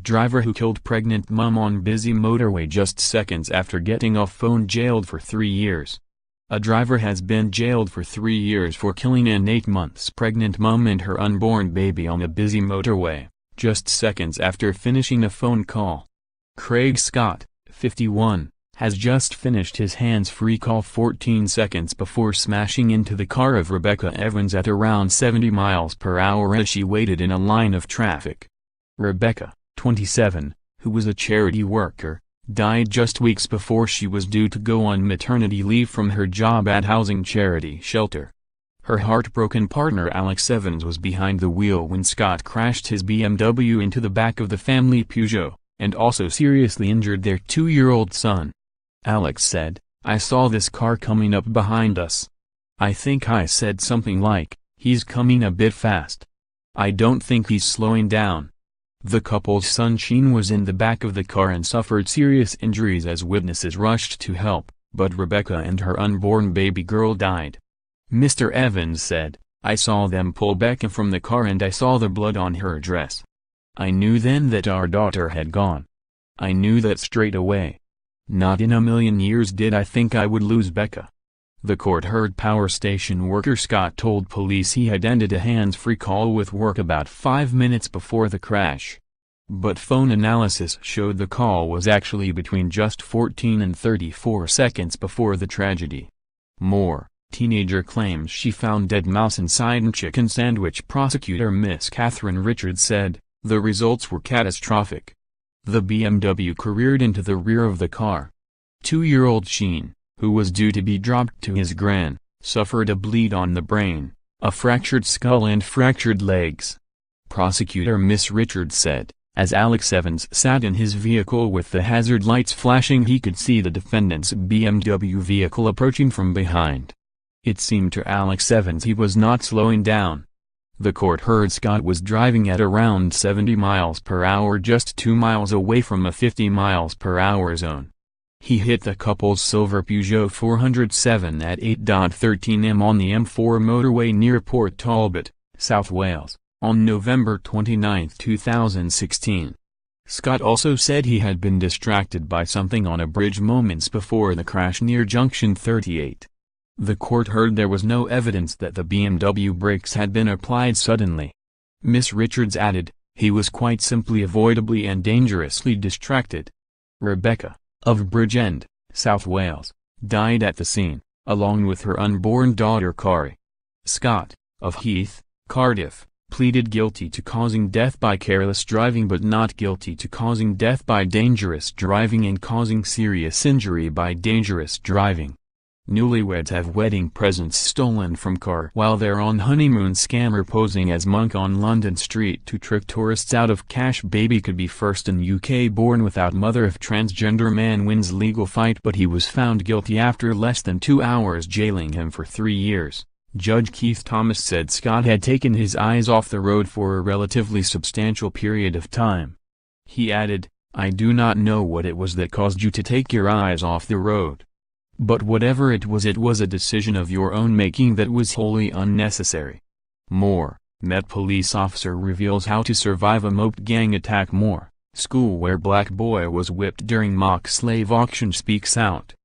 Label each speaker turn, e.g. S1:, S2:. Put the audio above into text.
S1: Driver who killed pregnant mom on busy motorway just seconds after getting off phone jailed for 3 years. A driver has been jailed for 3 years for killing an 8 months pregnant mom and her unborn baby on a busy motorway, just seconds after finishing a phone call. Craig Scott, 51, has just finished his hands-free call 14 seconds before smashing into the car of Rebecca Evans at around 70 miles per hour as she waited in a line of traffic. Rebecca, 27, who was a charity worker, died just weeks before she was due to go on maternity leave from her job at housing charity shelter. Her heartbroken partner Alex Evans was behind the wheel when Scott crashed his BMW into the back of the family Peugeot, and also seriously injured their 2-year-old son. Alex said, "I saw this car coming up behind us. I think I said something like, 'He's coming a bit fast. I don't think he's slowing down.'" The couple's son Sheen was in the back of the car and suffered serious injuries as witnesses rushed to help, but Rebecca and her unborn baby girl died. Mr. Evans said, "I saw them pull Becca from the car and I saw the blood on her dress. I knew then that our daughter had gone. I knew that straight away. Not in a million years did I think I would lose Becca." The court heard power station worker Scott told police he had ended a hands-free call with work about 5 minutes before the crash. But phone analysis showed the call was actually between just 14 and 34 seconds before the tragedy. More, teenager claims she found dead mouse inside a chicken sandwich. Prosecutor Miss Catherine Richards said, "The results were catastrophic. The BMW careered into the rear of the car. 2-year-old Sheen, who was due to be dropped to his gran, suffered a bleed on the brain, a fractured skull and fractured legs." Prosecutor Miss Richards said, as Alex Evans sat in his vehicle with the hazard lights flashing, he could see the defendant's BMW vehicle approaching from behind. It seemed to Alex Evans he was not slowing down. The court heard Scott was driving at around 70 miles per hour just 2 miles away from a 50 miles per hour zone. He hit the couple's silver Peugeot 407 at 8:13 am on the M4 motorway near Port Talbot, South Wales, on November 29, 2016. Scott also said he had been distracted by something on a bridge moments before the crash near Junction 38. The court heard there was no evidence that the BMW brakes had been applied suddenly. Miss Richards added, "He was quite simply avoidably and dangerously distracted." Rebecca, of Bridgend, South Wales, died at the scene, along with her unborn daughter Kari. Scott, of Heath, Cardiff, pleaded guilty to causing death by careless driving but not guilty to causing death by dangerous driving and causing serious injury by dangerous driving. Newlyweds have wedding presents stolen from car while they're on honeymoon. Scammer posing as monk on London street to trick tourists out of cash. Baby could be first in UK born without mother if transgender man wins legal fight, but he was found guilty after less than 2 hours jailing him for 3 years. Judge Keith Thomas said Scott had taken his eyes off the road for a relatively substantial period of time. He added, "I do not know what it was that caused you to take your eyes off the road. But whatever it was a decision of your own making that was wholly unnecessary." More, Met police officer reveals how to survive a moped gang attack. More, school where black boy was whipped during mock slave auction speaks out.